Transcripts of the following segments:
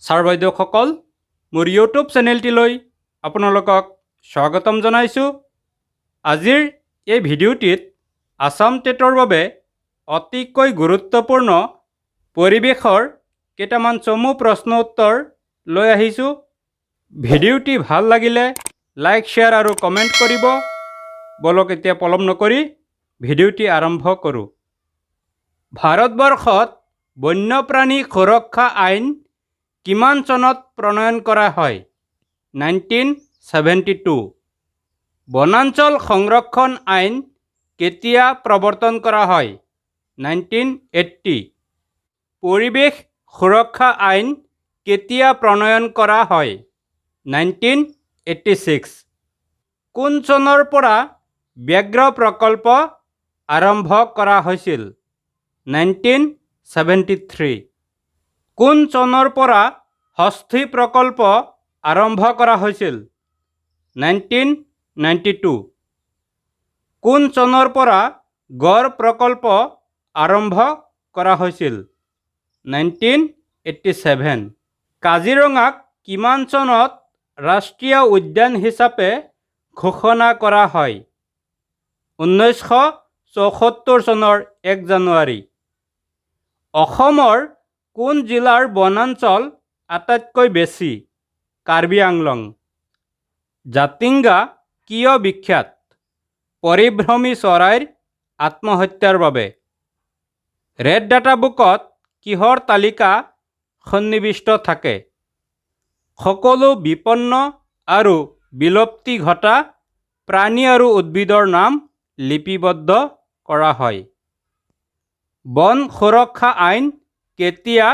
Sir বাইদেউসকল, মোৰ YouTube চেনেলটিলৈ আপোনালোকক স্বাগতম জনাইছোঁ। আজিৰ এই ভিডিঅ'টিত আসাম টেটৰ বাবে অতিকৈ গুৰুত্বপূৰ্ণ পৰিৱেশৰ কেইটামান চমু প্ৰশ্ন উত্তৰ লৈ আহিছোঁ। ভিডিঅ'টি ভাল লাগিলে লাইক, শ্বেয়াৰ আৰু কমেণ্ট কৰিব। বলক এতিয়া পলম নকৰি ভিডিঅ'টি আৰম্ভ কৰোঁ। ভাৰতবৰ্ষত বন্যপ্ৰাণী সুৰক্ষা আইন কিমান চনত প্ৰণয়ন কৰা হয়? 1972। বনাঞ্চল সংৰক্ষণ আইন কেতিয়া প্ৰৱৰ্তন কৰা হয়? 1980। পৰিৱেশ সুৰক্ষা আইন কেতিয়া প্ৰণয়ন কৰা হয়? 1986। কোন চনৰ পৰা ব্যাঘ্ৰ প্ৰকল্প আৰম্ভ কৰা হৈছিল? 1973। কোন চনৰ পৰা হস্থি প্ৰকল্প আৰম্ভ কৰা হৈছিল? 1992। কোন চনৰ পৰা গড় প্ৰকল্প আৰম্ভ কৰা হৈছিল? 1987। কাজিৰঙাক কিমান চনত ৰাষ্ট্ৰীয় উদ্যান হিচাপে ঘোষণা কৰা হয়? 1974 চনৰ 1 জানুৱাৰী। অসমৰ কোন জিলাৰ বনাঞ্চল আটাইতকৈ বেছি? কাৰ্বি আংলং। জাতিংগা কিয় বিখ্যাত? পৰিভ্ৰমী চৰাইৰ আত্মহত্যাৰ বাবে। ৰেড ডাটা বুকত কিহৰ তালিকা সন্নিৱিষ্ট থাকে? সকলো বিপন্ন আৰু বিলুপ্তি ঘটা প্ৰাণী আৰু উদ্ভিদৰ নাম লিপিবদ্ধ কৰা হয়। বন সুৰক্ষা আইন কেতিয়া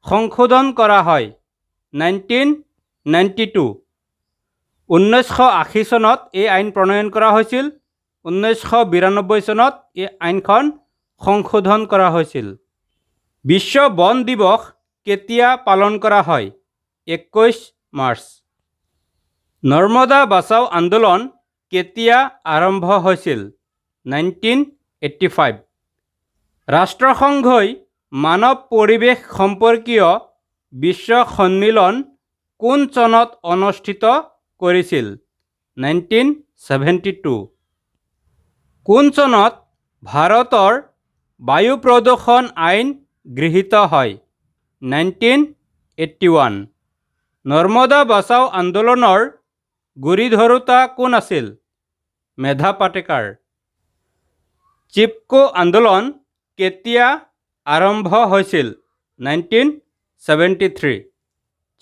সংশোধন কৰা হয়? 1992। 1980 চনত এই আইন প্ৰণয়ন কৰা হৈছিল। 1992 চনত এই আইনখন সংশোধন কৰা হৈছিল। বিশ্ব বন দিৱস কেতিয়া পালন কৰা হয়? 21 মাৰ্চ। নৰ্মদা বাচাও আন্দোলন কেতিয়া আৰম্ভ হৈছিল? 1985। ৰাষ্ট্ৰসংঘই মানৱ পৰিৱেশ সম্পৰ্কীয় বিশ্ব সন্মিলন কোন চনত অনুষ্ঠিত কৰিছিল? 1972। কোন চনত ভাৰতৰ বায়ু প্ৰদূষণ আইন গৃহীত হয়? 1981। নৰ্মদা বাচাও আন্দোলনৰ গুৰিধৰোঁতা কোন আছিল? মেধা পাটেকাৰ। চিপকো আন্দোলন কেতিয়া আৰম্ভ হৈছিল? 1973।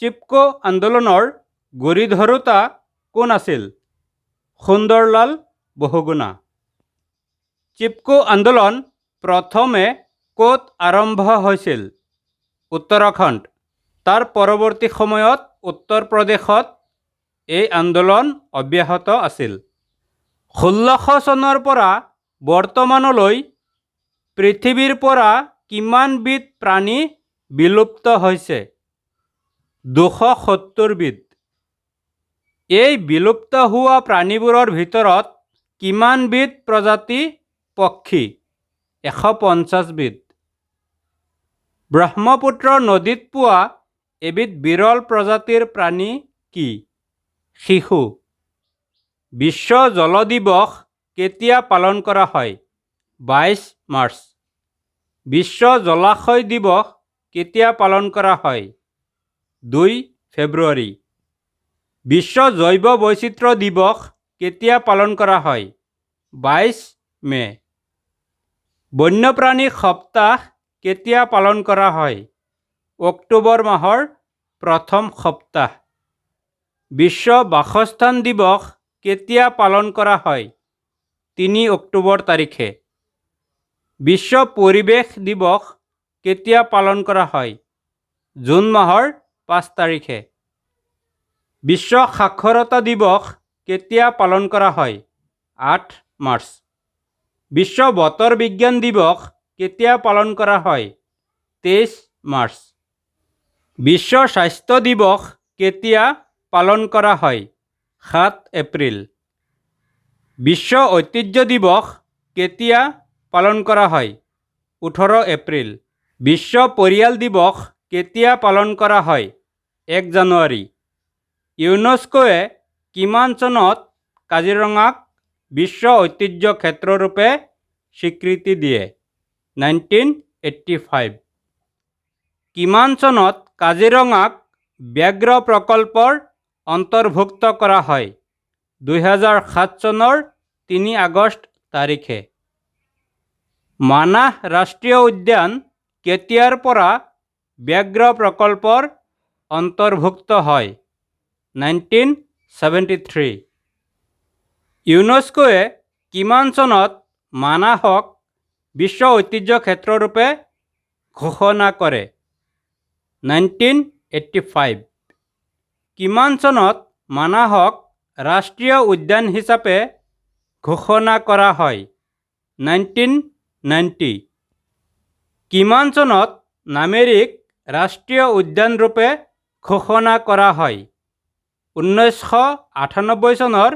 চিপকো আন্দোলনৰ গুৰিধৰোঁতা কোন আছিল? সুন্দৰলাল বহুগুণা। চিপকো আন্দোলন প্ৰথমে ক'ত আৰম্ভ হৈছিল? উত্তৰাখণ্ড। তাৰ পৰৱৰ্তী সময়ত উত্তৰ প্ৰদেশত এই আন্দোলন অব্যাহত আছিল। 1600 চনৰ পৰা বৰ্তমানলৈ পৃথিৱীৰ পৰা কিমানবিধ প্ৰাণী বিলুপ্ত হৈছে? 270 বিধ। এই বিলুপ্ত হোৱা প্ৰাণীবোৰৰ ভিতৰত কিমানবিধ প্ৰজাতি পক্ষী? 150 বিধ। ব্ৰহ্মপুত্ৰ নদীত পোৱা এবিধ বিৰল প্ৰজাতিৰ প্ৰাণী কি? শিশু। বিশ্ব জল দিৱস কেতিয়া পালন কৰা হয়? 22 মাৰ্চ। বিশ্ব জলাশয় দিৱস কেতিয়া পালন কৰা হয়? 2 ফেব্ৰুৱাৰী। বিশ্ব জৈৱ বৈচিত্ৰ্য দিৱস কেতিয়া পালন কৰা হয়? 22 মে'। বন্যপ্ৰাণী সপ্তাহ কেতিয়া পালন কৰা হয়? অক্টোবৰ মাহৰ প্ৰথম সপ্তাহ। বিশ্ব বাসস্থান দিৱস কেতিয়া পালন কৰা হয়? 3 অক্টোবৰ তাৰিখে। বিশ্ব পৰিৱেশ দিৱস কেতিয়া পালন কৰা হয়? জুন মাহৰ 5 তাৰিখে। বিশ্ব সাক্ষৰতা দিৱস কেতিয়া পালন কৰা হয়? 8 মাৰ্চ। বিশ্ব বতৰ বিজ্ঞান দিৱস কেতিয়া পালন কৰা হয়? 23 মাৰ্চ। বিশ্ব স্বাস্থ্য দিৱস কেতিয়া পালন কৰা হয়? 7 এপ্ৰিল। বিশ্ব ঐতিহ্য দিৱস কেতিয়া পালন কৰা হয়? 18 এপ্ৰিল। বিশ্ব পৰিয়াল দিৱস কেতিয়া পালন কৰা হয়? 1 জানুৱাৰী। ইউনেস্কোৱে কিমান চনত কাজিৰঙাক বিশ্ব ঐতিহ্য ক্ষেত্ৰৰূপে স্বীকৃতি দিয়ে? 1985। কিমান চনত কাজিৰঙাক ব্যাঘ্ৰ প্ৰকল্পৰ অন্তৰ্ভুক্ত কৰা হয়? 2007 চনৰ 3 আগষ্ট তাৰিখে। মানাহ ৰাষ্ট্ৰীয় উদ্যান কেতিয়াৰ পৰা ব্যাঘ্ৰ প্ৰকল্পৰ অন্তৰ্ভুক্ত হয়? 1973। ইউনেস্কোৱে কিমান চনত মানাহক বিশ্ব ঐতিহ্য ক্ষেত্ৰৰূপে ঘোষণা কৰে? 1985। কিমান চনত মানাহক ৰাষ্ট্ৰীয় উদ্যান হিচাপে ঘোষণা কৰা হয়? 1990। কিমান চনত নামেৰীক ৰাষ্ট্ৰীয় উদ্যানৰূপে ঘোষণা কৰা হয়? 1998 চনৰ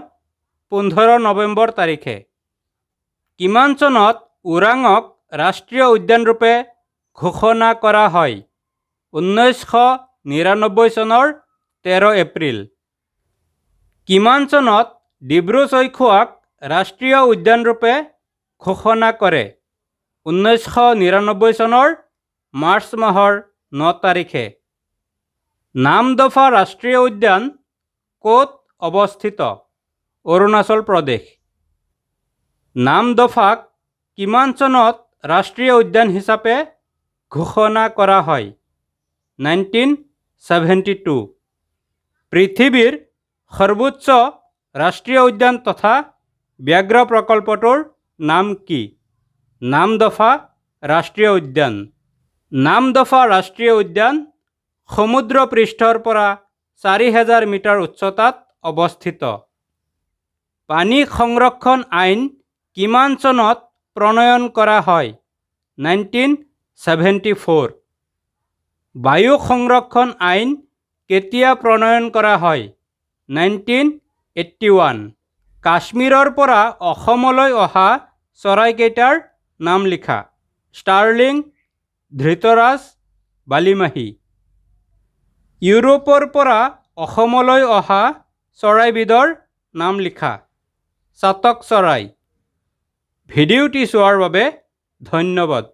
15 নৱেম্বৰ তাৰিখে। কিমান চনত ওৰাঙক ৰাষ্ট্ৰীয় উদ্যানৰূপে ঘোষণা কৰা হয়? 1999 চনৰ 13 এপ্ৰিল। কিমান চনত ডিব্ৰু-চৈখোৱাক ৰাষ্ট্ৰীয় উদ্যানৰূপে ঘোষণা কৰে? 1999 চনৰ মাৰ্চ মাহৰ 9 তাৰিখে। নামদফা ৰাষ্ট্ৰীয় উদ্যান ক'ত অৱস্থিত? অৰুণাচল প্ৰদেশ। নামদফাক কিমান চনত ৰাষ্ট্ৰীয় উদ্যান হিচাপে ঘোষণা কৰা হয়? 1972। পৃথিৱীৰ সৰ্বোচ্চ ৰাষ্ট্ৰীয় উদ্যান তথা ব্যাঘ্ৰ প্ৰকল্পটোৰ নাম কি? নামদফা ৰাষ্ট্ৰীয় উদ্যান। নামদফা ৰাষ্ট্ৰীয় উদ্যান সমুদ্ৰ পৃষ্ঠৰ পৰা 4000 মিটাৰ উচ্চতাত অৱস্থিত। পানী সংৰক্ষণ আইন কিমান চনত প্ৰণয়ন কৰা হয়? 1974। বায়ু সংৰক্ষণ আইন কেতিয়া প্ৰণয়ন কৰা হয়? 1981। কাশ্মীৰৰ পৰা অসমলৈ অহা চৰাইকেইটাৰ নাম লিখা। ষ্টাৰ্লিং, ধৃতৰাজ, বালিমাহী। ইউৰোপৰ পৰা অসমলৈ অহা চৰাইবিধৰ নাম লিখা। চাতক চৰাই। ভিডিঅ'টি চোৱাৰ বাবে ধন্যবাদ।